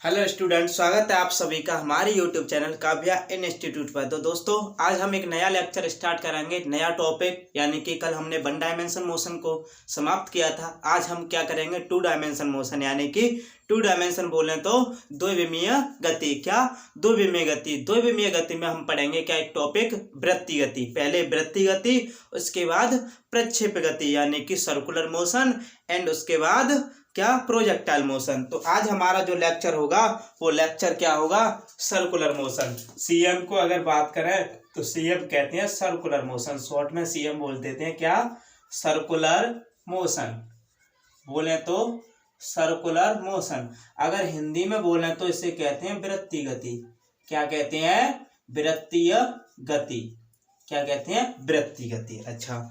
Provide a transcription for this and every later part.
Hello student, स्वागत है आप सभी का हमारे यूट्यूब चैनल काव्या इंस्टीट्यूट पर। तो दोस्तों, आज हम एक नया लेक्चर स्टार्ट करेंगे, नया टॉपिक। यानी कि कल हमने वन डायमेंशन मोशन को समाप्त किया था। आज हम क्या करेंगे, टू डायमेंशन मोशन। यानी कि टू डायमेंशन बोले तो द्विविमीय गति। क्या? द्विविमीय गति। द्विविमीय गति में हम पढ़ेंगे क्या, एक टॉपिक वृत्तीय गति। पहले वृत्तीय गति, उसके बाद प्रक्षेप गति यानी कि सर्कुलर मोशन, एंड उसके बाद क्या, प्रोजेक्टाइल मोशन। तो आज हमारा जो लेक्चर होगा वो लेक्चर क्या होगा, सर्कुलर मोशन। सीएम को अगर बात करें तो सीएम कहते हैं सर्कुलर मोशन, शॉर्ट में सीएम बोल देते हैं क्या, सर्कुलर मोशन। बोले तो सर्कुलर मोशन। अगर हिंदी में बोले तो इसे कहते हैं वृत्तीय गति। क्या कहते हैं? वृत्तीय गति। क्या कहते हैं? वृत्तीय गति। अच्छा,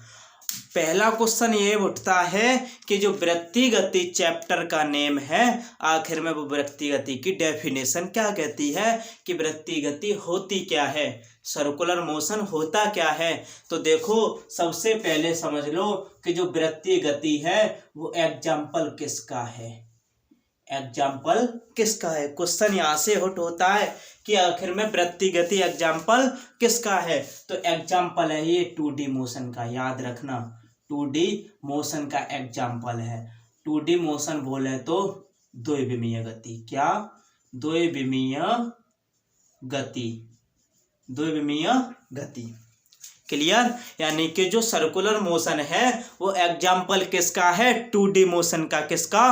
पहला क्वेश्चन ये उठता है कि जो वृत्तीय गति चैप्टर का नेम है, आखिर में वो वृत्तीय गति की डेफिनेशन क्या कहती है कि वृत्तीय गति होती क्या है, सर्कुलर मोशन होता क्या है। तो देखो, सबसे पहले समझ लो कि जो वृत्तीय गति है वो एग्जाम्पल किसका है। एग्जाम्पल किसका है, क्वेश्चन यहाँ से हट होता है कि आखिर में वृत्तीय गति एग्जाम्पल किसका है। तो एग्जाम्पल है ये 2D मोशन का, याद रखना 2D मोशन का एग्जाम्पल है। 2D मोशन बोले तो द्विविमीय गति। क्या? द्विविमीय गति। द्विविमीय गति। क्लियर? यानी कि जो सर्कुलर मोशन है वो एग्जाम्पल किसका है, 2D मोशन का। किसका?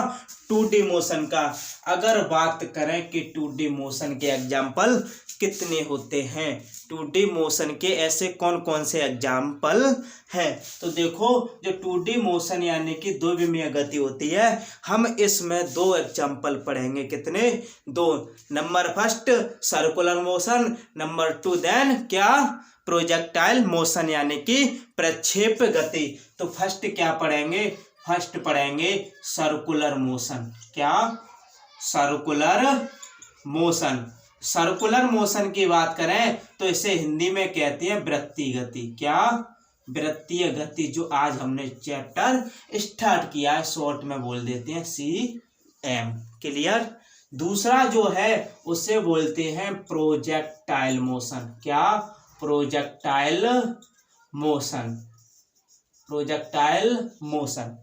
2D मोशन का। अगर बात करें कि 2D मोशन के एग्जाम्पल कितने होते हैं, 2D मोशन के ऐसे कौन कौन से एग्जाम्पल हैं, तो देखो, जो 2D मोशन यानी कि द्विविमीय गति होती है, हम इसमें दो एग्जाम्पल पढ़ेंगे। कितने? दो। Number first circular motion, number two then क्या, प्रोजेक्टाइल मोशन यानी कि प्रक्षेप गति। तो फर्स्ट क्या पढ़ेंगे, फर्स्ट पढ़ेंगे सर्कुलर मोशन। क्या? Circular motion. सर्कुलर मोशन की बात करें तो इसे हिंदी में कहते हैं वृत्तीय गति। क्या? वृत्तीय गति, जो आज हमने चैप्टर स्टार्ट किया है, शॉर्ट में बोल देते हैं CM। क्लियर? दूसरा जो है उसे बोलते हैं प्रोजेक्टाइल मोशन। क्या? Projectile motion. Projectile motion.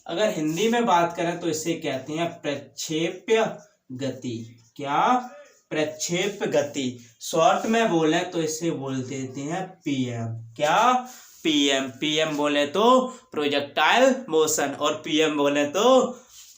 अगर हिंदी में बात करें तो इसे कहते हैं प्रक्षेप्य गति। क्या? प्रक्षेप गति। शॉर्ट में बोले तो इसे बोल देते हैं PM। क्या? PM। PM बोले तो प्रोजेक्टाइल मोशन, और PM बोले तो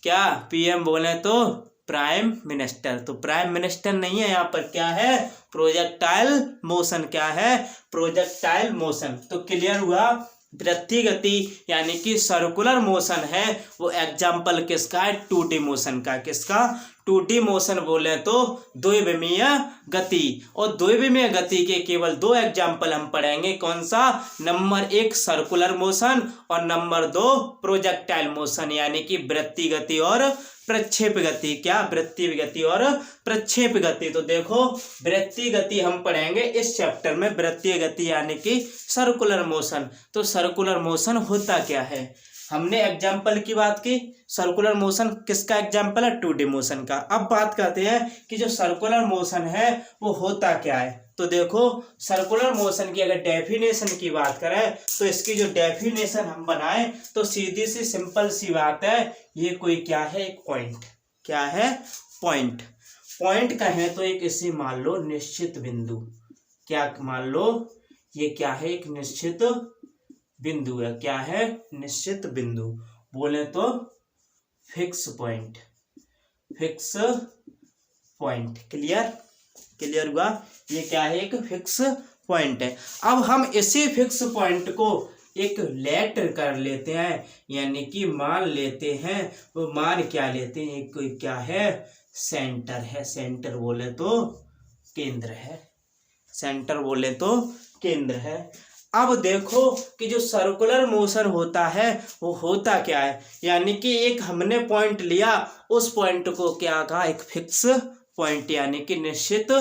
क्या, PM बोले तो प्राइम मिनिस्टर। तो प्राइम मिनिस्टर नहीं है यहाँ पर, क्या है, प्रोजेक्टाइल मोशन। क्या है? Projectile motion. तो क्लियर हुआ, वृत्तीय गति यानी कि सर्कुलर मोशन है वो एग्जाम्पल किसका है, 2D मोशन का। किसका? 2D मोशन बोले तो द्विविमीय गति। और द्विविमीय गति के केवल दो एग्जाम्पल हम पढ़ेंगे। कौन सा? नंबर 1 सर्कुलर मोशन और नंबर 2 प्रोजेक्टाइल मोशन यानी कि वृत्तीय गति और प्रक्षेप गति। क्या? वृत्तीय गति और प्रक्षेप गति। तो देखो, वृत्तीय गति हम पढ़ेंगे इस चैप्टर में, वृत्तीय गति यानी कि सर्कुलर मोशन। तो सर्कुलर मोशन होता क्या है, हमने एग्जाम्पल की बात की। सर्कुलर मोशन किसका एग्जाम्पल है, 2D मोशन का। अब बात करते हैं कि जो सर्कुलर मोशन है वो होता क्या है। तो देखो, सर्कुलर मोशन की अगर डेफिनेशन की बात करें तो इसकी जो डेफिनेशन हम बनाएं तो सीधी सी सिंपल सी बात है, ये कोई क्या है, एक पॉइंट। क्या है? पॉइंट। पॉइंट कहें तो एक इसी मान लो निश्चित बिंदु। क्या मान लो, ये क्या है, एक निश्चित बिंदु है। क्या है? निश्चित बिंदु। बोले तो fix point. Fix point. Clear? Clear हुआ, ये क्या है, एक फिक्स पॉइंट है। अब हम इसी फिक्स पॉइंट को एक लेट कर लेते हैं, यानी कि मान लेते हैं। वो मान क्या लेते हैं, एक कोई क्या है, सेंटर है। सेंटर बोले तो केंद्र है। सेंटर बोले तो केंद्र है। अब देखो कि जो सर्कुलर मोशन होता है वो होता क्या है, यानी कि एक हमने पॉइंट लिया, उस पॉइंट को क्या कहा, एक फिक्स पॉइंट यानी कि निश्चित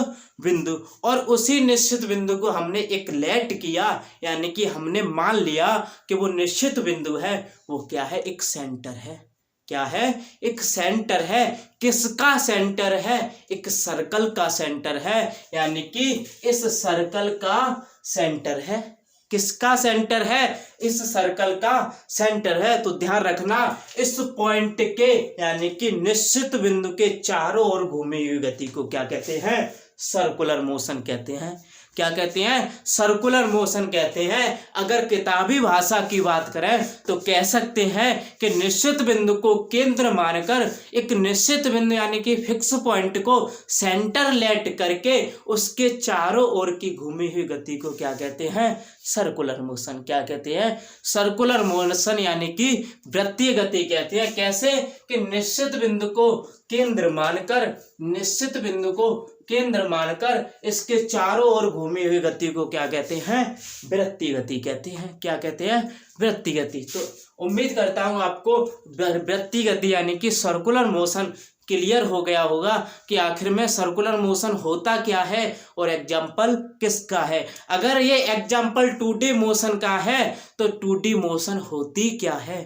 बिंदु, और उसी निश्चित बिंदु को हमने एक लेट किया, यानी कि हमने मान लिया कि वो निश्चित बिंदु है, वो क्या है, एक सेंटर है। क्या है? एक सेंटर है। किसका सेंटर है? एक सर्कल का सेंटर है, यानी कि इस सर्कल का सेंटर है। किसका सेंटर है? इस सर्कल का सेंटर है। तो ध्यान रखना, इस पॉइंट के यानी कि निश्चित बिंदु के चारों ओर घूमी हुई गति को क्या कहते हैं? सर्कुलर मोशन कहते हैं। क्या कहते हैं? सर्कुलर मोशन कहते हैं। अगर किताबी भाषा की बात करें तो कह सकते हैं कि निश्चित बिंदु को केंद्र मानकर एक निश्चित बिंदु यानी कि फिक्स पॉइंट को सेंटर लेट करके उसके चारों ओर की घूमी हुई गति को क्या कहते हैं? Circular motion. क्या कहते हैं? सर्कुलर मोशन यानी कि वृत्तीय गति कहते हैं। कैसे? कि निश्चित बिंदु को केंद्र मानकर, निश्चित बिंदु को केंद्र मानकर इसके चारों ओर घूमी हुई गति को क्या कहते हैं? वृत्तीय गति कहते हैं। क्या कहते हैं? वृत्तीय गति। तो उम्मीद करता हूं आपको वृत्तीय गति यानी कि सर्कुलर मोशन क्लियर हो गया होगा कि आखिर में सर्कुलर मोशन होता क्या है और एग्जाम्पल किसका है। अगर ये एग्जाम्पल 2D मोशन का है तो 2D मोशन होती क्या है?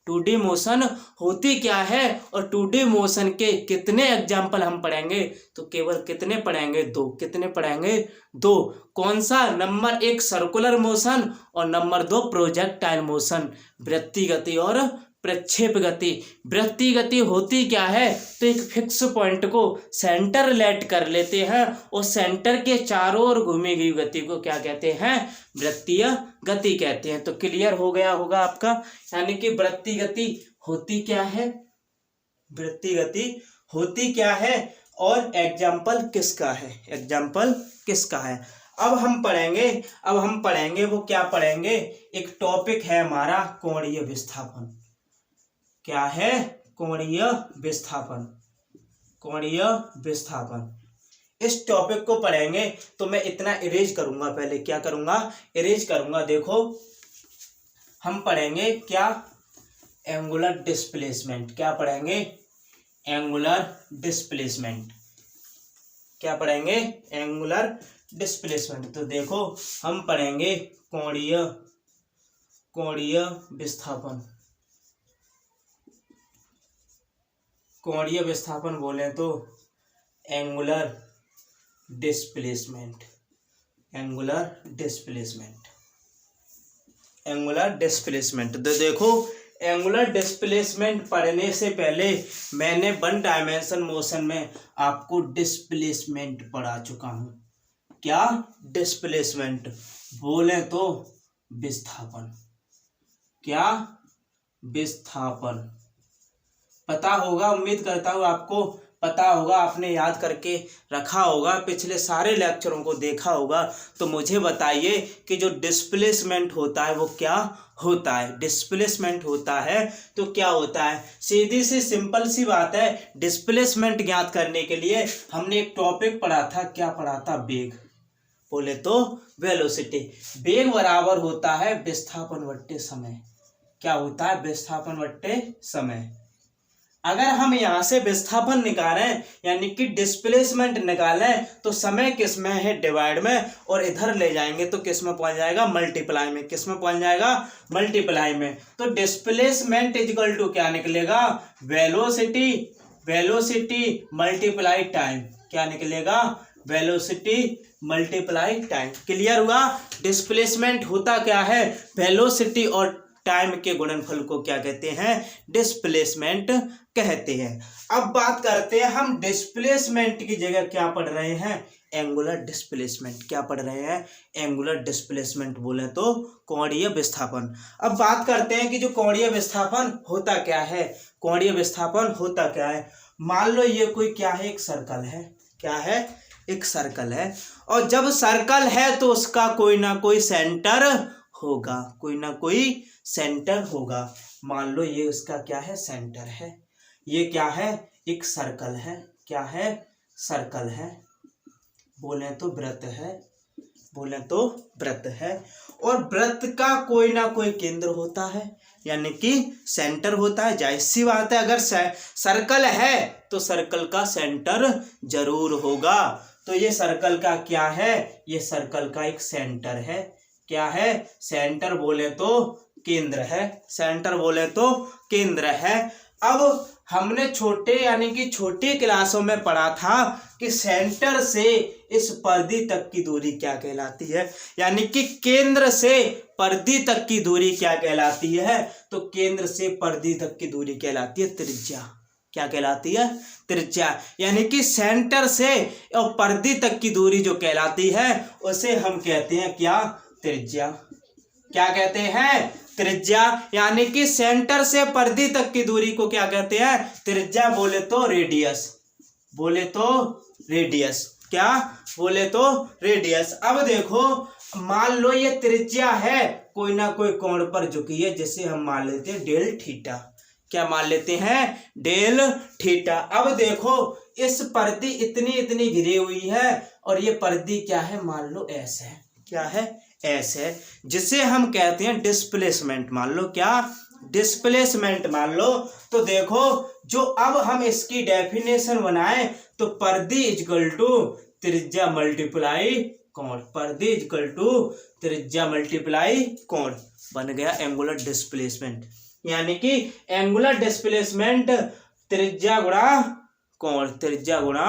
2D मोशन होती क्या है और 2D मोशन के कितने एग्जाम्पल हम पढ़ेंगे? तो केवल कितने पढ़ेंगे? 2। कितने पढ़ेंगे? 2। कौन सा? नंबर 1 सर्कुलर मोशन और नंबर 2 प्रोजेक्टाइल मोशन, वृत्तीय गति और प्रक्षेप गति। वृत्तीय गति होती क्या है? तो एक फिक्स पॉइंट को सेंटर लेट कर लेते हैं और सेंटर के चारों ओर घूमी गई गति को क्या कहते हैं? वृत्तीय गति कहते हैं। तो क्लियर हो गया होगा आपका, यानी कि वृत्तीय गति होती क्या है, वृत्तीय गति होती क्या है और एग्जाम्पल किसका है, एग्जाम्पल किसका है। अब हम पढ़ेंगे वो क्या पढ़ेंगे? एक टॉपिक है हमारा कोणीय विस्थापन। क्या है? कोणीय विस्थापन। कोणीय विस्थापन इस टॉपिक को पढ़ेंगे। तो मैं इतना इरेज करूंगा, पहले क्या करूंगा? इरेज करूंगा। देखो हम पढ़ेंगे क्या? Angular displacement. क्या पढ़ेंगे? Angular displacement. क्या पढ़ेंगे? Angular displacement. तो देखो हम पढ़ेंगे कोणीय विस्थापन। कोणीय विस्थापन बोले तो angular displacement. Angular displacement. Angular displacement. तो देखो एंगुलर डिस्प्लेसमेंट पढ़ने से पहले मैंने 1 डायमेंशन मोशन में आपको डिस्प्लेसमेंट पढ़ा चुका हूं। क्या? डिस्प्लेसमेंट बोले तो विस्थापन। क्या? विस्थापन। पता होगा, उम्मीद करता हूँ आपको पता होगा, आपने याद करके रखा होगा, पिछले सारे लेक्चरों को देखा होगा। तो मुझे बताइए कि जो डिस्प्लेसमेंट होता है वो क्या होता है? डिस्प्लेसमेंट होता है तो क्या होता है? सीधी सी सिंपल सी बात है। डिस्प्लेसमेंट ज्ञात करने के लिए हमने एक टॉपिक पढ़ा था। क्या पढ़ा था? वेग। बोले तो वेलोसिटी। वेग बराबर होता है विस्थापन बट्टे समय। क्या होता है? विस्थापन बट्टे समय। अगर हम यहाँ से विस्थापन निकालें यानी कि डिस्प्लेसमेंट निकालें तो समय किस में है? डिवाइड में, और इधर ले जाएंगे तो किस में पहुंच जाएगा? मल्टीप्लाई में। किस में पहुंच जाएगा? मल्टीप्लाई में। तो डिस्प्लेसमेंट इक्वल टू क्या निकलेगा? वेलोसिटी। Velocity multiply time. क्या निकलेगा? Velocity multiply time. क्लियर हुआ? डिस्प्लेसमेंट होता क्या है? वेलोसिटी और टाइम के गुणनफल को क्या कहते हैं? डिस्प्लेसमेंट कहते हैं। अब बात करते हैं हम डिस्प्लेसमेंट की जगह क्या पढ़ रहे हैं? Angular displacement. क्या पढ़ रहे हैं? एंगुलर डिस्प्लेसमेंट बोले तो कोणीय विस्थापन। अब बात करते हैं कि जो कोणीय विस्थापन होता क्या है? कोणीय विस्थापन होता क्या है? मान लो ये कोई क्या है? एक सर्कल है। क्या है? एक सर्कल है। और जब सर्कल है तो उसका कोई ना कोई सेंटर होगा। कोई ना कोई सेंटर होगा। मान लो ये उसका क्या है? सेंटर है। ये क्या है? एक सर्कल है। क्या है? सर्कल है। बोले तो वृत्त है। बोले तो वृत्त है। और वृत्त का कोई ना कोई केंद्र होता है, यानी कि सेंटर होता है। जाहिर सी बात है, अगर सर्कल है तो सर्कल का सेंटर जरूर होगा। तो ये सर्कल का क्या है? ये सर्कल का एक सेंटर है। क्या है? सेंटर बोले तो केंद्र है। सेंटर बोले तो केंद्र है। अब हमने छोटे यानी कि छोटी क्लासों में पढ़ा था कि सेंटर से इस परिधि तक की दूरी क्या कहलाती है, यानी कि केंद्र से परिधि तक की दूरी क्या कहलाती है, तो केंद्र से परिधि तक की दूरी कहलाती है त्रिज्या। क्या कहलाती है? त्रिज्या। यानी कि सेंटर से और परिधि तक की दूरी जो कहलाती है उसे हम कहते हैं क्या? त्रिज्या। क्या कहते हैं? त्रिज्या। यानी कि सेंटर से परिधि तक की दूरी को क्या कहते हैं? त्रिज्या। बोले तो रेडियस। बोले तो रेडियस। क्या बोले तो? रेडियस। अब देखो, मान लो ये त्रिज्या है, कोई ना कोई कोण पर झुकी है, जिसे हम मान लेते हैं डेल थीटा। क्या मान लेते हैं? Del theta. अब देखो, इस परिधि इतनी इतनी घिरी हुई है और ये परिधि क्या है? मान लो एस है। क्या है? एस है, जिसे हम कहते हैं डिस्प्लेसमेंट। मान लो क्या? डिस्प्लेसमेंट मान लो। तो देखो, जो अब हम इसकी डेफिनेशन बनाएं तो परिधि इक्वल टू त्रिज्या मल्टीप्लाई कोण। परिधि इक्वल टू त्रिज्या मल्टीप्लाई कोण बन गया एंगुलर डिस्प्लेसमेंट। यानी कि एंगुलर डिस्प्लेसमेंट त्रिज्या गुणा कोण। त्रिज्या गुणा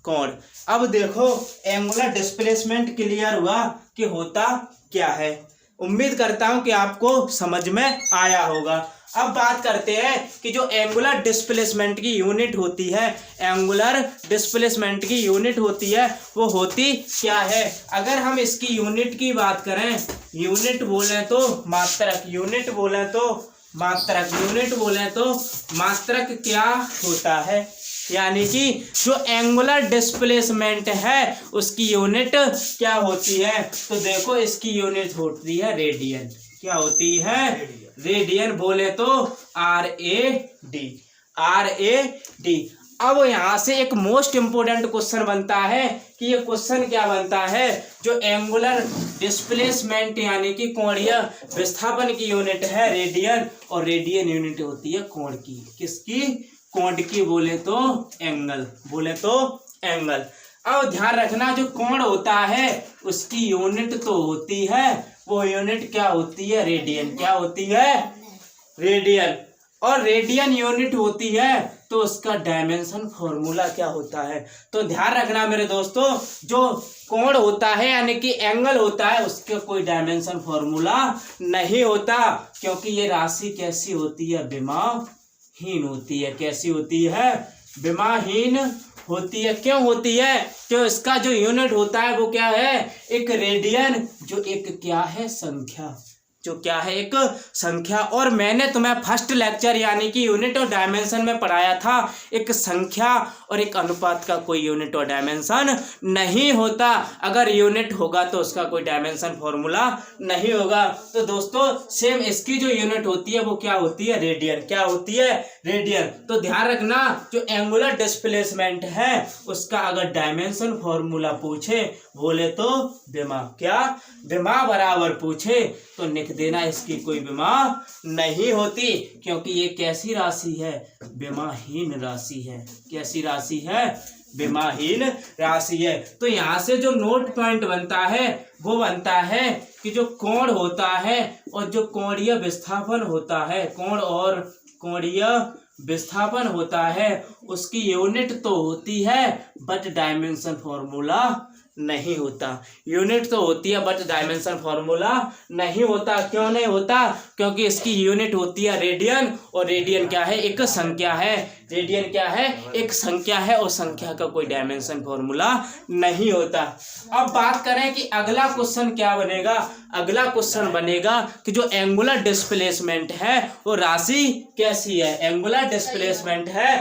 कोण। अब देखो, एंगुलर डिस्प्लेसमेंट क्लियर हुआ कि होता क्या है। उम्मीद करता हूं कि आपको समझ में आया होगा। अब बात करते हैं कि जो एंगुलर डिस्प्लेसमेंट की यूनिट होती है, एंगुलर डिस्प्लेसमेंट की यूनिट होती है, वो होती क्या है। अगर हम इसकी यूनिट की बात करें, यूनिट बोले तो मात्रक। यूनिट बोले तो मात्रक। यूनिट बोले तो मात्रक क्या होता है, यानी कि जो एंगुलर डिस्प्लेसमेंट है उसकी यूनिट क्या होती है। तो देखो, इसकी यूनिट होती है रेडियन। क्या होती है? रेडियन। बोले तो RAD। RAD। अब यहाँ से एक मोस्ट इंपोर्टेंट क्वेश्चन बनता है कि ये क्वेश्चन क्या बनता है, जो एंगुलर डिस्प्लेसमेंट यानी कि कोणीय विस्थापन की यूनिट है रेडियन, और रेडियन यूनिट होती है कोण की। किसकी? कोण की। बोले तो एंगल। बोले तो एंगल। अब ध्यान रखना, जो कोण होता है उसकी यूनिट तो होती है, वो यूनिट क्या होती है? रेडियन। क्या होती है? रेडियन। और रेडियन यूनिट होती है तो उसका डायमेंशन फॉर्मूला क्या होता है। तो ध्यान रखना मेरे दोस्तों, जो कोण होता है यानी कि एंगल होता है, उसका कोई डायमेंशन फॉर्मूला नहीं होता, क्योंकि ये राशि कैसी होती है? विमाहीन होती है। कैसी होती है? विमाहीन होती है। क्यों होती है? क्यों? इसका जो यूनिट होता है वो क्या है? एक रेडियन, जो एक क्या है? संख्या। जो क्या है? एक संख्या। और मैंने तुम्हें फर्स्ट लेक्चर यानी कि यूनिट और डायमेंशन में पढ़ाया था, एक संख्या और एक अनुपात का कोई यूनिट और डायमेंशन नहीं होता। अगर यूनिट होगा तो उसका कोई डायमेंशन फॉर्मूला नहीं होगा। तो दोस्तों, सेम इसकी जो यूनिट होती है वो क्या होती है? रेडियन। क्या होती है? रेडियन। तो ध्यान रखना, जो एंगुलर डिस्प्लेसमेंट है उसका अगर डायमेंशन फॉर्मूला पूछे, बोले तो विमा। क्या? विमा बराबर पूछे तो लिख देना इसकी कोई विमा नहीं होती, क्योंकि ये कैसी राशि है? विमाहीन राशि है। कैसी राशि है? विमाहीन राशि है। तो यहाँ से जो नोट पॉइंट बनता है वो बनता है कि जो कोण होता है और जो कोणीय विस्थापन होता है, कोण और कोणीय विस्थापन होता है, उसकी यूनिट तो होती है बट डायमेंशन फॉर्मूला नहीं होता। यूनिट तो होती है बट डायमेंशन फॉर्मूला नहीं होता। क्यों नहीं होता? क्योंकि इसकी यूनिट होती है रेडियन, और रेडियन क्या है? एक संख्या है। रेडियन क्या है? एक संख्या है, और संख्या का कोई डायमेंशन फॉर्मूला नहीं होता। अब बात करें कि अगला क्वेश्चन क्या बनेगा। अगला क्वेश्चन बनेगा कि जो एंगुलर डिस्प्लेसमेंट है वो राशि कैसी है। एंगुलर डिस्प्लेसमेंट है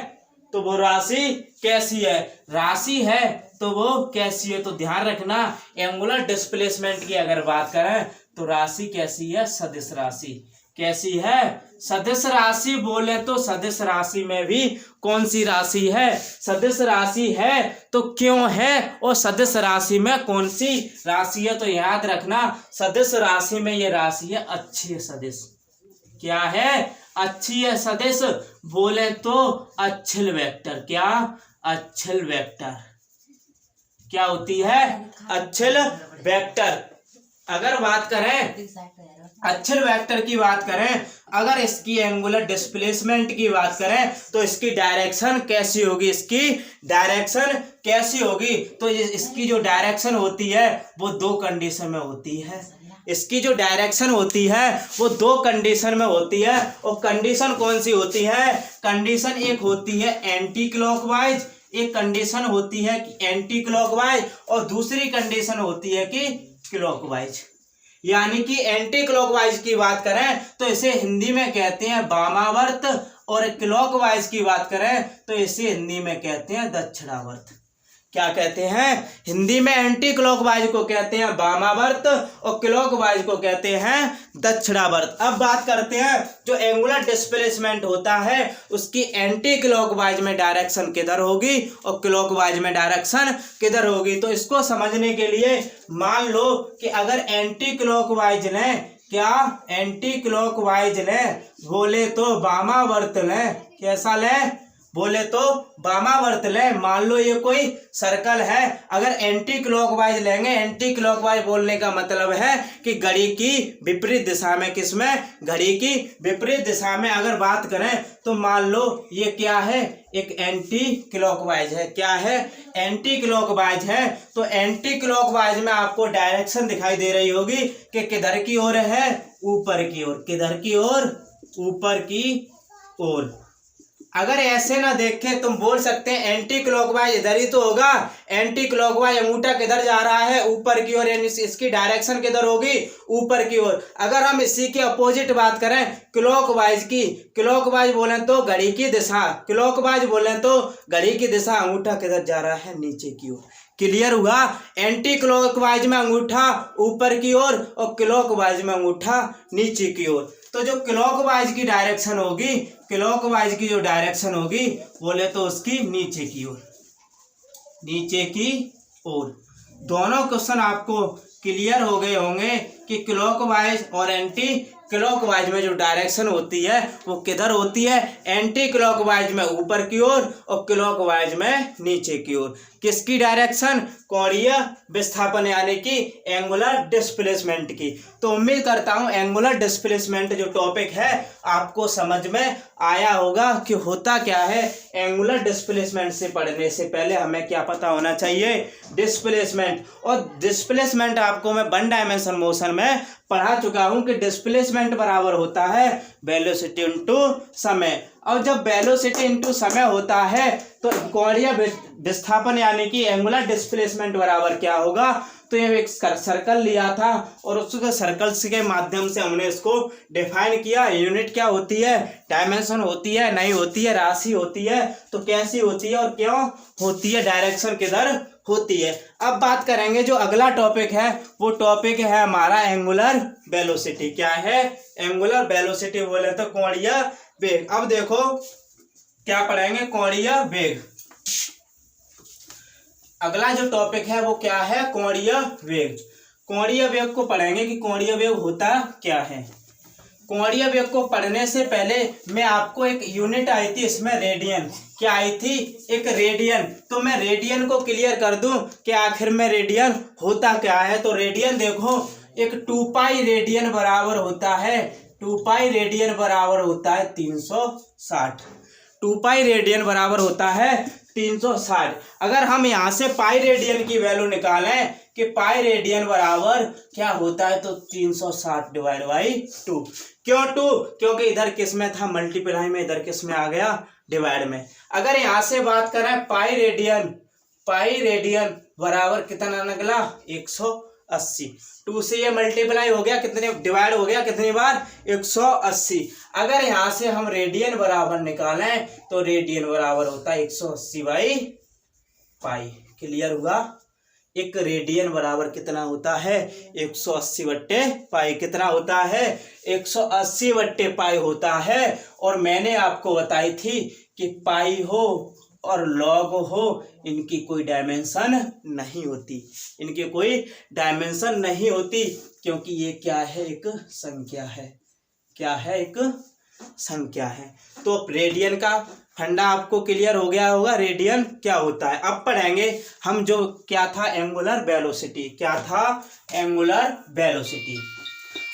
तो वो राशि कैसी है। राशि है तो वो कैसी है। तो ध्यान रखना, एंगुलर डिस्प्लेसमेंट की अगर बात करें तो राशि कैसी है? सदिश राशि। कैसी है? सदिश राशि। बोले तो सदिश राशि में भी कौन सी राशि है? सदिश राशि है। तो क्यों है? और सदिश राशि में कौन सी राशि है? तो याद रखना, सदिश राशि में ये राशि है अक्षीय सदिश। क्या है? अक्षीय सदिश। बोले तो अक्षिल वेक्टर। क्या? अक्षिल वेक्टर। क्या होती है? अक्षिल वेक्टर। अगर बात करें अक्षर वेक्टर की बात करें, अगर इसकी एंगुलर डिस्प्लेसमेंट की बात करें तो इसकी डायरेक्शन कैसी होगी, इसकी डायरेक्शन कैसी होगी। तो इसकी जो डायरेक्शन होती है वो दो कंडीशन में होती है। इसकी जो डायरेक्शन होती है वो दो कंडीशन में होती है। और कंडीशन कौन सी होती है? कंडीशन एक होती है एंटी क्लॉकवाइज, एक कंडीशन होती है कि एंटी क्लॉकवाइज, और दूसरी कंडीशन होती है कि क्लॉकवाइज। यानी कि एंटी क्लॉकवाइज की बात करें तो इसे हिंदी में कहते हैं वामावर्त, और क्लॉकवाइज की बात करें तो इसे हिंदी में कहते हैं दक्षिणावर्त। क्या कहते हैं? हिंदी में एंटी क्लॉकवाइज को कहते हैं वामावर्त और क्लॉकवाइज को कहते हैं दक्षिणावर्त। अब बात करते हैं जो एंगुलर डिस्प्लेसमेंट होता है उसकी एंटी क्लॉकवाइज में डायरेक्शन किधर होगी और क्लॉकवाइज में डायरेक्शन किधर होगी। तो इसको समझने के लिए मान लो कि अगर एंटी क्लॉकवाइज लें, क्या एंटी क्लॉकवाइज लें, बोले तो वामावर्त लें, कैसा लें, बोले तो वामावर्त लें। मान लो ये कोई सर्कल है, अगर एंटी क्लॉकवाइज लेंगे, एंटी क्लॉकवाइज बोलने का मतलब है कि घड़ी की विपरीत दिशा में, किसमें, घड़ी की विपरीत दिशा में अगर बात करें तो मान लो ये क्या है, एक एंटी क्लॉकवाइज है। क्या है? एंटी क्लॉकवाइज है। तो एंटी क्लॉकवाइज में आपको डायरेक्शन दिखाई दे रही होगी कि किधर की ओर है, ऊपर की ओर। किधर की ओर? ऊपर की ओर। अगर ऐसे ना देखे तुम बोल सकते हैं एंटी क्लॉकवाइज इधर ही तो होगा, एंटी क्लॉकवाइज अंगूठा किधर जा रहा है, ऊपर की ओर, यानी इसकी डायरेक्शन किधर होगी, ऊपर की ओर। अगर हम इसी के अपोजिट बात करें क्लॉकवाइज की, क्लॉकवाइज बोलें तो घड़ी की दिशा, क्लॉकवाइज बोलें तो घड़ी की दिशा, अंगूठा किधर जा रहा है, नीचे की ओर। क्लियर हुआ? एंटी क्लॉकवाइज में अंगूठा ऊपर की ओर और क्लॉकवाइज में अंगूठा नीचे की ओर। तो जो क्लॉकवाइज की डायरेक्शन होगी, क्लॉकवाइज की जो डायरेक्शन होगी बोले तो उसकी नीचे की ओर, नीचे की ओर। दोनों क्वेश्चन आपको क्लियर हो गए होंगे कि क्लॉकवाइज और एंटी क्लॉकवाइज में जो डायरेक्शन होती है वो किधर होती है, एंटी क्लॉकवाइज में ऊपर की ओर और क्लॉकवाइज में नीचे की ओर। किसकी डायरेक्शन? कोणीय विस्थापन यानी कि एंगुलर डिस्प्लेसमेंट की। तो उम्मीद करता हूं एंगुलर डिस्प्लेसमेंट जो टॉपिक है आपको समझ में आया होगा कि होता क्या है। एंगुलर डिस्प्लेसमेंट से पढ़ने से पहले हमें क्या पता होना चाहिए, डिस्प्लेसमेंट। और डिस्प्लेसमेंट आपको मैं वन डायमेंशन मोशन में पढ़ा चुका हूं कि डिस्प्लेसमेंट बराबर होता है वेलोसिटी इनटू समय। और जब वेलोसिटी इनटू समय होता है तो कोणीय विस्थापन यानी कि एंगुलर डिस्प्लेसमेंट बराबर क्या होगा। तो ये एक सर्कल लिया था और उसके सर्कल के माध्यम से हमने इसको डिफाइन किया। यूनिट क्या होती है, डायमेंशन होती है, नहीं होती है, राशि होती है। तो कैसी होती है और क्यों होती है, डायरेक्शन किधर होती है। अब बात करेंगे जो अगला टॉपिक है वो टॉपिक है हमारा एंगुलर वेलोसिटी। क्या है? एंगुलर वेलोसिटी बोले तो कोणीय वेग। अब देखो क्या पढ़ेंगे, कोणीय वेग। अगला जो टॉपिक है वो क्या है, कोणीय वेग। कोणीय वेग को पढ़ेंगे कि कोणीय वेग होता क्या है। कोणीय वेग को पढ़ने से पहले मैं आपको एक यूनिट आई थी इसमें रेडियन, क्या आई थी, एक रेडियन। तो मैं रेडियन को क्लियर कर दूं कि आखिर में रेडियन होता क्या है। तो रेडियन देखो, एक 2 पाई रेडियन बराबर होता है, 2 पाई रेडियन बराबर होता है 360। 2 पाई रेडियन बराबर होता है 360। अगर हम यहाँ से पाई रेडियन की वैल्यू निकालें कि पाई रेडियन बराबर क्या होता है तो 360 डिवाइड बाई 2। क्यों 2? क्योंकि इधर किस में था, मल्टीप्लाई में, इधर किस में आ गया, डिवाइड में। अगर यहाँ से बात करें पाई रेडियन बराबर कितना निकला, 180। 2 से ये मल्टीप्लाई हो गया, कितने डिवाइड हो गया, कितनी बार, 180। अगर यहाँ से हम रेडियन बराबर निकालें तो रेडियन बराबर होता है 180 बाई पाई। क्लियर हुआ? एक रेडियन बराबर कितना होता है, 180 बट्टे पाई। कितना होता है, 180 बट्टे पाई होता है। और मैंने आपको बताई थी कि पाई हो और लॉग हो, इनकी कोई डायमेंशन नहीं होती, इनकी कोई डायमेंशन नहीं होती, क्योंकि ये क्या है, एक संख्या है। क्या है, एक संख्या है। तो रेडियन का फंडा आपको क्लियर हो गया होगा रेडियन क्या होता है। अब पढ़ेंगे हम जो क्या था एंगुलर वेलोसिटी। क्या था एंगुलर वेलोसिटी।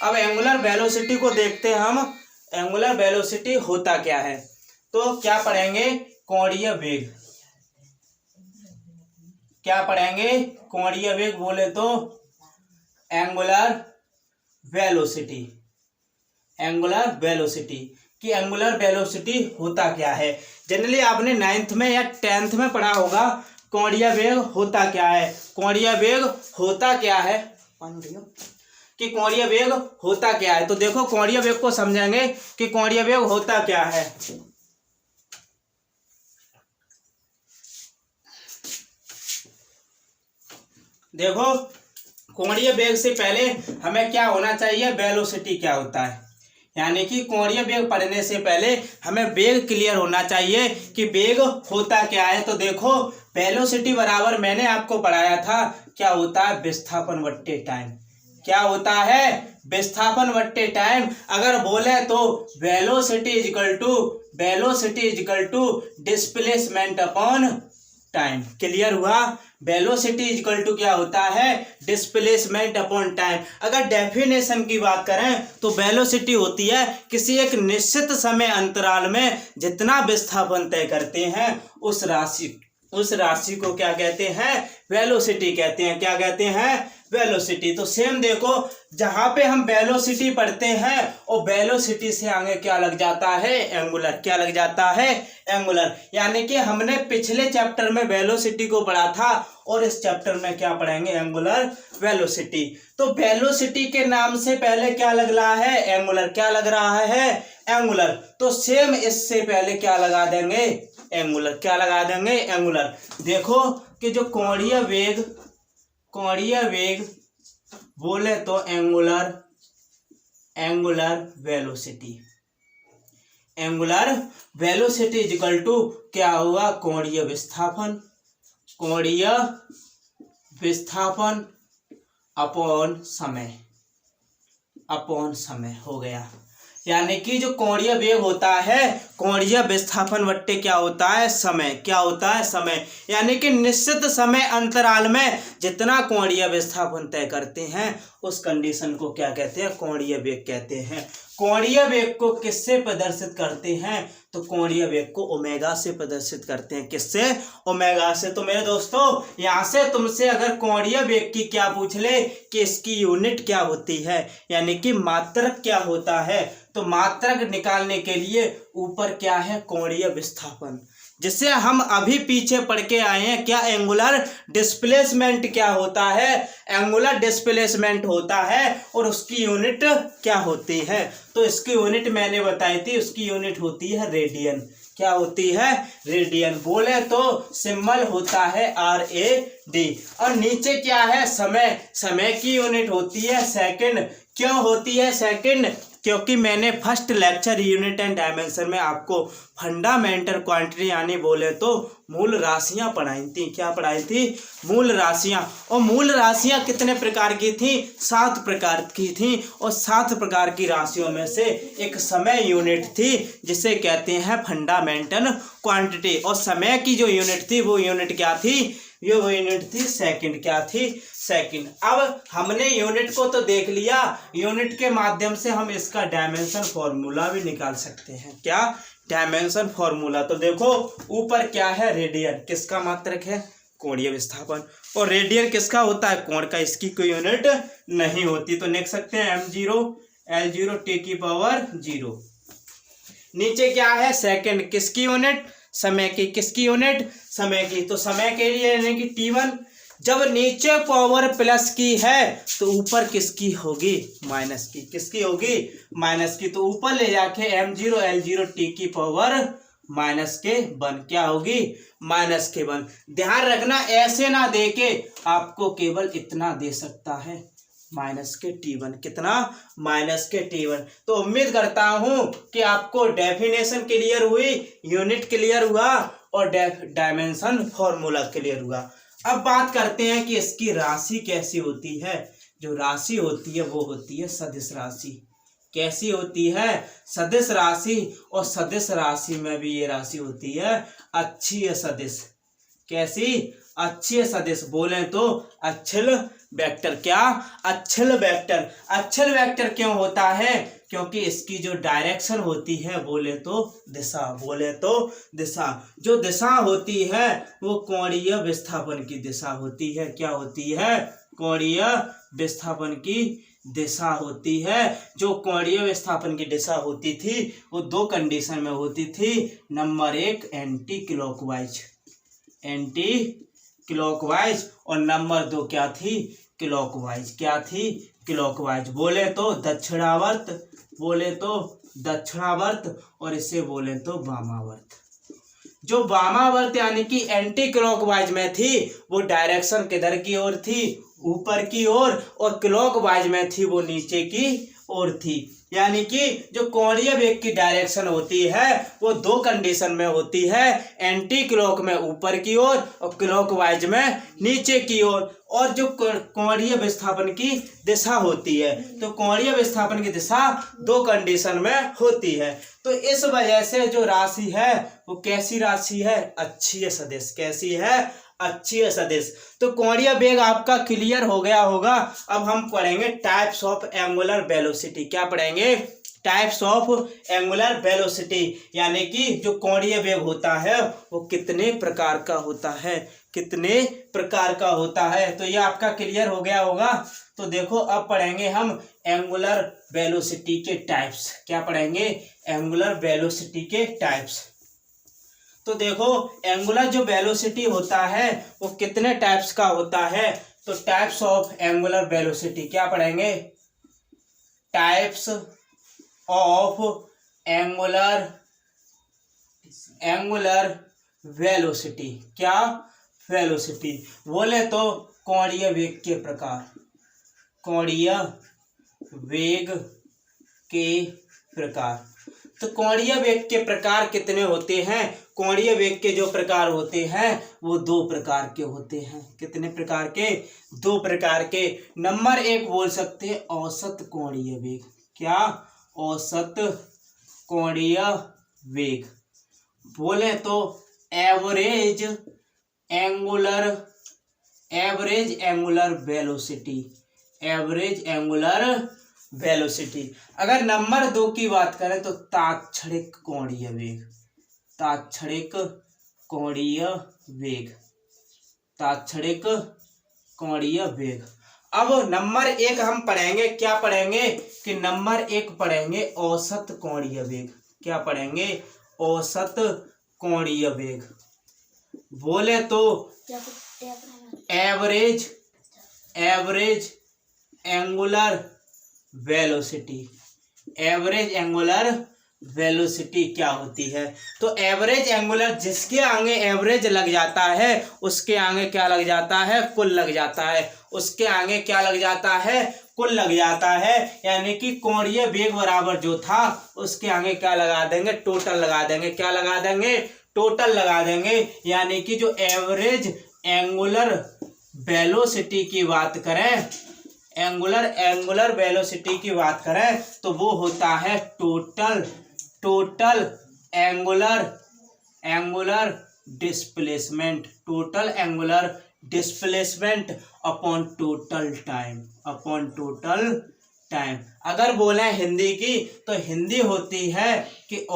अब एंगुलर वेलोसिटी को देखते हैं हम। एंगुलर वेलोसिटी होता क्या है, तो क्या पढ़ेंगे कोणीय वेग। क्या पढ़ेंगे कोणीय वेग बोले तो एंगुलर वेलोसिटी। एंगुलर वेलोसिटी कि एंगुलर वेलोसिटी होता क्या है। जनरली आपने 9th में या 10th में पढ़ा होगा कोणीय वेग होता क्या है। कोणीय वेग होता क्या है कि कोणीय वेग होता क्या है। तो देखो कोणीय वेग को समझेंगे कि कोणीय वेग होता क्या है। देखो कोणीय वेग से पहले हमें क्या होना चाहिए, वेलोसिटी क्या होता है। यानी कि कोणीय वेग पढ़ने से पहले हमें वेग क्लियर होना चाहिए कि वेग होता क्या है। तो देखो वेलोसिटी बराबर मैंने आपको पढ़ाया था क्या होता है, विस्थापन बट्टे टाइम। क्या होता है, विस्थापन बट्टे टाइम। अगर बोले तो velocity equal to displacement upon time. Clear हुआ। वेलोसिटी इक्वल टू क्या होता है, डिस्प्लेसमेंट अपॉन टाइम। अगर डेफिनेशन की बात करें तो वेलोसिटी होती है किसी एक निश्चित समय अंतराल में जितना विस्थापन तय करते हैं उस राशि को क्या कहते हैं, वेलोसिटी कहते हैं। क्या कहते हैं, वेलोसिटी। तो सेम देखो जहां पे हम वेलोसिटी पढ़ते हैं और वेलोसिटी से आगे क्या लग जाता है, एंगुलर। क्या लग जाता है, एंगुलर। यानी कि हमने पिछले चैप्टर में वेलोसिटी को पढ़ा था और इस चैप्टर में क्या पढ़ेंगे, एंगुलर वेलोसिटी। तो वेलोसिटी के नाम से पहले क्या लग रहा है, एंगुलर। क्या लग रहा है, एंगुलर। तो सेम इससे पहले क्या लगा देंगे, एंगुलर। क्या लगा देंगे, एंगुलर। देखो कि जो कोणीय वेग बोले तो angular velocity. Angular velocity equal to क्या हुआ, कोणीय विस्थापन अपॉन समय हो गया। यानी कि जो कोणीय वेग होता है कोणीय विस्थापन बट्टे क्या होता है, समय। क्या होता है, समय। यानी कि निश्चित समय अंतराल में जितना कोणीय विस्थापन तय करते हैं उस कंडीशन को क्या कहते हैं, कोणीय वेग कहते हैं। कोणीय वेग को किससे प्रदर्शित करते हैं, तो कोणीय वेग को ओमेगा से प्रदर्शित करते हैं। किससे, ओमेगा से। तो मेरे दोस्तों यहाँ से तुमसे अगर कोणीय वेग की क्या पूछ ले कि इसकी यूनिट क्या होती है, यानी कि मात्रक क्या होता है, तो मात्रक निकालने के लिए ऊपर क्या है, कोणीय विस्थापन, जिससे हम अभी पीछे पढ़ के आए हैं। क्या, एंगुलर डिस्प्लेसमेंट क्या होता है, एंगुलर डिस्प्लेसमेंट होता है और उसकी यूनिट क्या होती है, तो इसकी यूनिट मैंने बताई थी, उसकी यूनिट होती है रेडियन। क्या होती है, रेडियन। बोले तो सिंबल होता है RAD। और नीचे क्या है, समय की यूनिट होती है सेकंड। क्यों होती है सेकंड, क्योंकि मैंने first lecture unit and dimension में आपको फंडामेंटल क्वांटिटी यानी बोले तो मूल राशियां पढ़ाई थी। क्या पढ़ाई थी, मूल राशियां। और मूल राशियां कितने प्रकार की थी, 7 प्रकार की थी। और 7 प्रकार की राशियों में से एक समय यूनिट थी जिसे कहते हैं फंडामेंटल क्वांटिटी। और समय की जो यूनिट थी वो यूनिट क्या थी, वो यूनिट थी सेकंड। क्या थी, सेकंड। अब हमने यूनिट को तो देख लिया, यूनिट के माध्यम से हम इसका डायमेंशन फॉर्मूला भी निकाल सकते हैं। क्या, डायमेंशन फॉर्मूला। तो देखो ऊपर क्या है, रेडियन। किसका मात्रक है, कोणीय विस्थापन। और रेडियन किसका होता है, कोण का। इसकी कोई यूनिट नहीं होती। तो लिख सकते हैं m0 L0 T⁻0। नीचे क्या है, सेकंड। किसकी यूनिट, समय की। किसकी यूनिट, समय की। तो समय के लिए यानी कि T1। जब नीचे पावर प्लस की है तो ऊपर किसकी होगी, माइनस की। किसकी होगी, माइनस की। तो ऊपर ले जाके m0 L0 T⁻⁻1 क्या होगी, -1। ध्यान रखना ऐसे ना दे के आपको केवल इतना दे सकता है, -T1। कितना, -T1। तो उम्मीद करता हूं कि आपको डेफिनेशन क्लियर हुई, यूनिट क्लियर हुआ और डायमेंशन फॉर्मूला क्लियर हुआ। अब बात करते हैं कि इसकी राशि कैसी होती है। जो राशि होती है वो होती है सदिश राशि। कैसी होती है, सदिश राशि, और सदिश राशि में भी ये राशि होती है अक्षीय सदिश। कैसी, अक्षीय सदिश। बोले तो अक्षिल वेक्टर। क्या, अक्षिल वेक्टर। अक्षिल वेक्टर क्यों होता है, क्योंकि इसकी जो डायरेक्शन होती है, बोले तो दिशा, बोले तो दिशा, जो दिशा होती है वो कोणीय विस्थापन की दिशा होती है। क्या होती है, कोणीय विस्थापन की दिशा होती है। जो कोणीय विस्थापन की दिशा होती थी वो दो कंडीशन में होती थी। Number 1 anti clockwise, anti clockwise, और नंबर 2 क्या थी, क्लॉकवाइज। क्या थी, क्लॉकवाइज। बोले तो दक्षिणावर्त, बोले तो दक्षिणावर्त, और इसे बोले तो वामावर्त। जो वामावर्त यानी कि एंटी क्लॉकवाइज में थी वो डायरेक्शन किधर की ओर थी, ऊपर की ओर, और क्लॉकवाइज में थी वो नीचे की ओर थी। यानी कि जो कोणीय वेग की डायरेक्शन होती है वो दो कंडीशन में होती है, एंटी क्लॉक में ऊपर की ओर और क्लॉकवाइज में नीचे की ओर। और जो कोणीय विस्थापन की दिशा होती है, तो कोणीय विस्थापन की दिशा दो कंडीशन में होती है। तो इस वजह से जो राशि है वो कैसी राशि है, अक्षीय सदिश। कैसी है, अक्षीय सदिश। तो कोणीय वेग आपका क्लियर हो गया होगा। अब हम पढ़ेंगे टाइप्स ऑफ एंगुलर वेलोसिटी। क्या पढ़ेंगे, टाइप्स ऑफ एंगुलर वेलोसिटी, यानी कि जो कोणीय वेग होता है वो कितने प्रकार का होता है, कितने प्रकार का होता है। तो ये आपका क्लियर हो गया होगा। तो देखो अब पढ़ेंगे हम एंगुलर वेलोसिटी के टाइप्स। क्या पढ़ेंगे, एंगुलर वेलोसिटी के टाइप्स। तो देखो एंगुलर जो वेलोसिटी होता है वो कितने टाइप्स का होता है। तो टाइप्स ऑफ एंगुलर वेलोसिटी क्या पढ़ेंगे, टाइप्स ऑफ एंगुलर वेलोसिटी। क्या, वेलोसिटी। बोले तो कोणीय वेग के प्रकार, कोणीय वेग के प्रकार। तो कोणीय वेग के प्रकार कितने होते हैं, कोणीय वेग के जो प्रकार होते हैं वो दो प्रकार के होते हैं। कितने प्रकार के, दो प्रकार के। नंबर 1 बोल सकते हैं औसत कोणीय वेग। क्या, औसत कोणीय वेग। बोले तो average angular velocity, average angular velocity. अगर नंबर 2 की बात करें तो तात्क्षणिक कोणीय वेग, तात्क्षणिक कोणीय वेग, तात्क्षणिक कोणीय वेग। अब नंबर 1 हम पढ़ेंगे, क्या पढ़ेंगे कि नंबर 1 पढ़ेंगे औसत कोणीय वेग। क्या पढ़ेंगे, औसत कोणीय वेग। बोले तो average angular velocity, average angular velocity क्या होती है। तो एवरेज एंगुलर, जिसके आगे एवरेज लग जाता है उसके आगे क्या लग जाता है, कुल लग जाता है। उसके आगे क्या लग जाता है, कुल लग जाता है। यानी कि कोणीय वेग बराबर जो था उसके आगे क्या लगा देंगे, टोटल लगा देंगे। क्या लगा देंगे, टोटल लगा देंगे। यानी कि जो एवरेज एंगुलर वेलोसिटी की बात करें, एंगुलर वेलोसिटी की बात करें तो वो होता है total angular displacement, total angular displacement upon total time. अगर बोले हिंदी की तो हिंदी होती है कि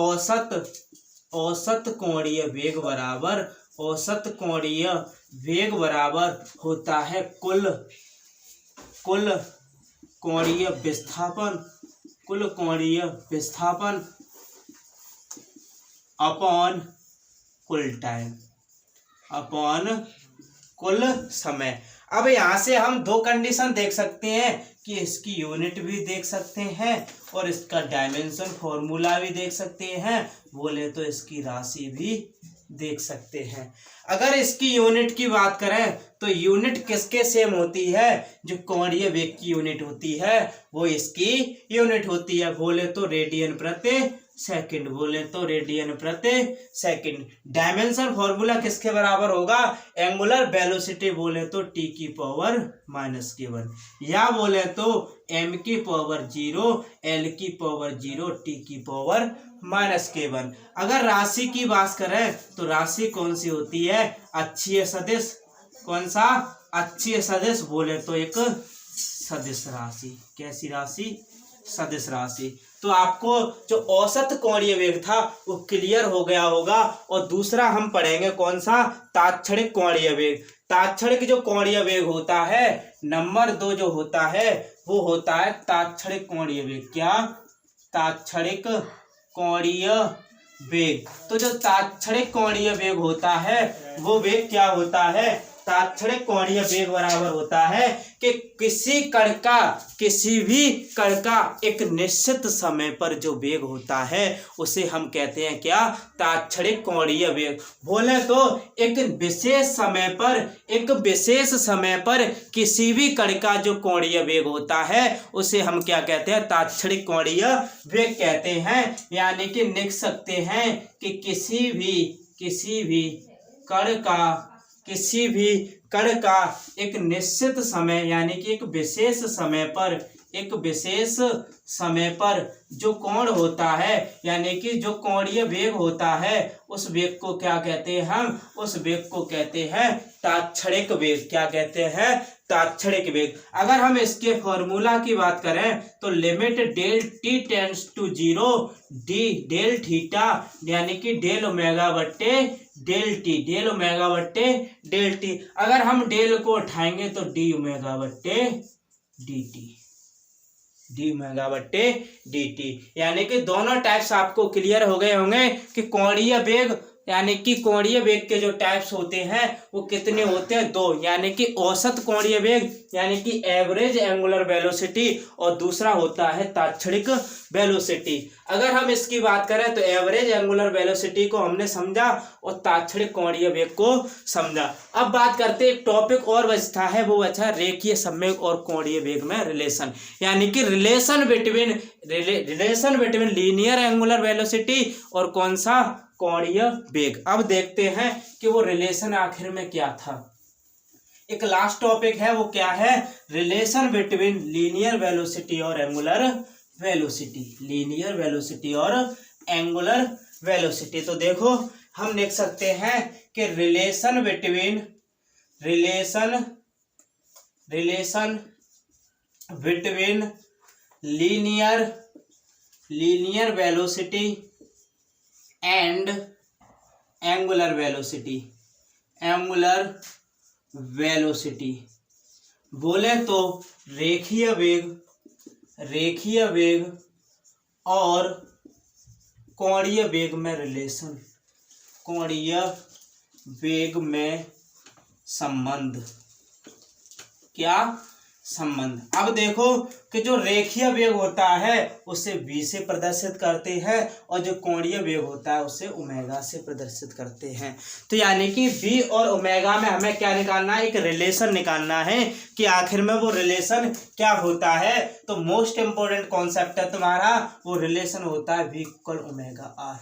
औसत कोणीय वेग बराबर, औसत कोणीय वेग बराबर होता है कुल कोणीय विस्थापन अपॉन कुल टाइम, अपॉन कुल समय। अब यहाँ से हम दो कंडीशन देख सकते हैं कि इसकी यूनिट भी देख सकते हैं और इसका डायमेंशन फॉर्मूला भी देख सकते हैं। बोले तो इसकी राशि भी देख सकते हैं। अगर इसकी यूनिट की बात करें तो यूनिट किसके सेम होती है, जो कोणीय वेग की यूनिट होती है वो इसकी यूनिट होती है। बोले तो रेडियन प्रति सेकंड, बोले तो रेडियन प्रति सेकंड। डायमेंशन फॉर्मूला किसके बराबर होगा, एंगुलर वेलोसिटी बोले तो टी की पावर -k1, या बोले तो m की पावर 0 l की पावर 0 t की पावर -k1। अगर राशि की बात करें तो राशि कौन सी होती है, अक्षीय सदिश। कौन सा, अक्षीय सदिश, बोले तो एक सदिश राशि। कैसी राशि, सदिश राशि। तो आपको जो औसत कोणीय वेग था वो क्लियर हो गया होगा। और दूसरा हम पढ़ेंगे कौन सा, तात्क्षणिक कोणीय वेग। तात्क्षणिक जो कोणीय वेग होता है, नंबर 2 जो होता है वो होता है तात्क्षणिक कोणीय वेग। क्या, तात्क्षणिक कोणीय वेग। तो जो तात्क्षणिक कोणीय वेग होता है वो वेग क्या होता है, तात्क्षणिक कोणीय वेग बराबर होता है कि किसी कण का, किसी भी कण का एक निश्चित समय पर जो वेग होता है उसे हम कहते हैं क्या, तात्क्षणिक कोणीय वेग। बोले तो एक विशेष समय पर, एक विशेष समय पर किसी भी कण का जो कोणीय वेग होता है उसे हम क्या कहते हैं, तात्क्षणिक कोणीय वेग कहते हैं। यानी कि लिख सकते हैं कि किसी भी कण का, किसी भी कण का एक निश्चित समय, यानी कि एक विशेष समय पर, एक विशेष समय पर जो कोण होता है, यानी कि जो कोणीय वेग होता है, उस वेग को क्या कहते हैं हम, उस वेग को कहते हैं तात्क्षणिक वेग। क्या कहते हैं, तात्क्षणिक वेग। अगर हम इसके फॉर्मूला की बात करें तो limit del t tends to 0 d del theta, यानी कि डेल ओमेगा बट्टे डेल टी, डेल ओमेगा बट्टे डेल टी। अगर हम डेल को उठाएंगे तो डी ओमेगा बट्टे डी टी, डी ओमेगा बट्टे डी टी। यानी कि दोनों टाइप्स आपको क्लियर हो गए होंगे कि कोणीय वेग, यानी कि कोणीय वेग के जो टाइप्स होते हैं वो कितने होते हैं, 2। यानी कि औसत कोणीय वेग, यानी कि एवरेज एंगुलर वेलोसिटी, और दूसरा होता है तात्क्षणिक वेलोसिटी। अगर हम इसकी बात करें तो एवरेज एंगुलर वेलोसिटी को हमने समझा और तात्क्षणिक कोणीय वेग को समझा। अब बात करते हैं, एक टॉपिक और बचता है, वो बचा रेखीय संवेग और कोणीय वेग में रिलेशन, यानी कि relation between linear angular velocity और कौन सा, कोणीय वेग। अब देखते हैं कि वो रिलेशन आखिर में क्या था। एक लास्ट टॉपिक है, वो क्या है, रिलेशन बिटवीन लीनियर वेलोसिटी और एंगुलर वेलोसिटी, लीनियर वेलोसिटी और एंगुलर वेलोसिटी। तो देखो हम लिख सकते हैं कि relation between linear velocity and angular velocity, बोले तो रेखीय वेग और कोणीय वेग में रिलेशन, कोणीय वेग में संबंध। क्या, संबंध। अब देखो कि जो रेखीय वेग होता है उसे v से प्रदर्शित करते हैं और जो कोणीय वेग होता है उसे ओमेगा से प्रदर्शित करते हैं। तो यानी कि v और ओमेगा में हमें क्या निकालना है, एक रिलेशन निकालना है कि आखिर में वो रिलेशन क्या होता है। तो मोस्ट इंपोर्टेंट कॉन्सेप्ट है तुम्हारा, वो रिलेशन होता है v इक्वल ओमेगा आर।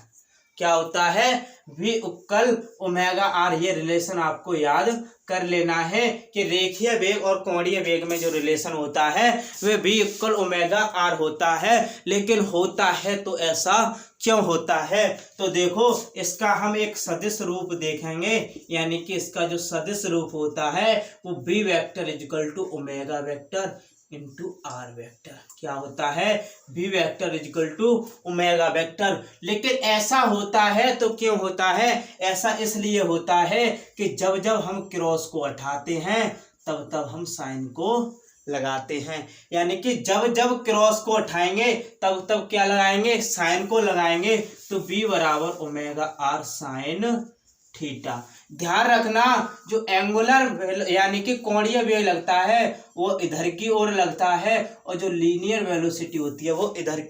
क्या होता है, v इक्वल ओमेगा आर। ये रिलेशन आपको याद कर लेना है कि रेखीय वेग और कोणीय वेग में जो रिलेशन होता है वह v इक्वल ओमेगा आर होता है। लेकिन होता है तो ऐसा क्यों होता है, तो देखो इसका हम एक सदिश रूप देखेंगे, यानी कि इसका जो सदिश रूप होता है वो v vector equal to omega vector into r vector. क्या होता है, v vector equal to omega vector. लेकिन ऐसा होता है तो क्यों होता है, ऐसा इसलिए होता है कि जब जब हम क्रॉस को हटाते हैं तब तब हम साइन को लगाते हैं। यानी कि जब जब क्रॉस को उठाएंगे तब तब क्या लगाएंगे, साइन को लगाएंगे। तो v बराबर ओमेगा आर साइन थीटा। ध्यान रखना जो एंगुलर यानी कि कोणीय वेग लगता है वो इधर की ओर लगता है और जो लीनियर वेलोसिटी होती है वो इधर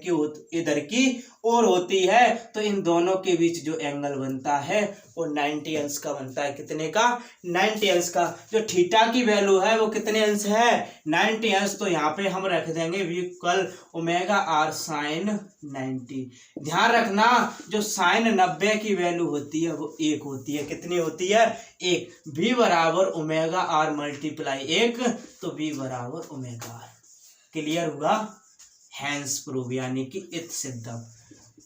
की ओर होती है। तो इन दोनों के बीच जो एंगल बनता है वो 90 अंश का बनता है। कितने का? 90 अंश का। जो थीटा की वैल्यू है वो कितने अंश है? 90 अंश। तो यहाँ पे हम रख देंगे v equal omega r sine 90। ध्यान रखना जो साइन 90 की वैल्यू होती है वो 1 होती है। कितनी होती है? 1। v बराबर ओमेगा आर मल्टीप्लाई 1, तो v बराबर ओमेगा आर। क्लियर हुआ? हैंस प्रूफ यानी कि इत सिद्धम।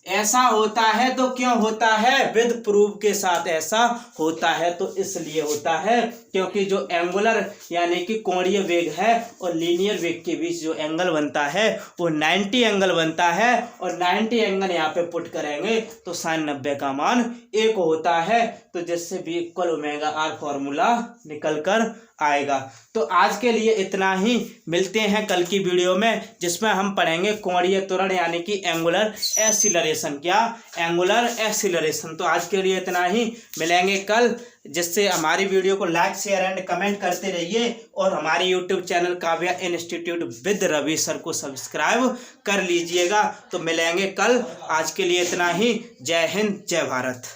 ऐसा होता है तो क्यों होता है? विद प्रूफ के साथ ऐसा होता है तो इसलिए होता है क्योंकि जो एंगुलर यानी कि कोणीय वेग है और लीनियर वेग के बीच जो एंगल बनता है वो 90 एंगल बनता है और 90 एंगल यहाँ पे पुट करेंगे तो साइन 90 का मान 1 होता है। तो जिससे v equal omega r formula निकल कर आएगा। तो आज के लिए इतना ही। मिलते हैं कल की वीडियो में जिसमें हम पढ़ेंगे कोणीय त्वरण यानी कि एंगुलर एक्सीलरेशन। क्या? Angular acceleration. तो आज के लिए इतना ही। मिलेंगे कल। जिससे हमारी वीडियो को लाइक शेयर एंड कमेंट करते रहिए और हमारे YouTube channel Kavya institute with Ravi sir को सब्सक्राइब कर लीजिएगा। तो मिलेंगे कल। आज के लिए इतना ही। जय हिंद, जय भारत।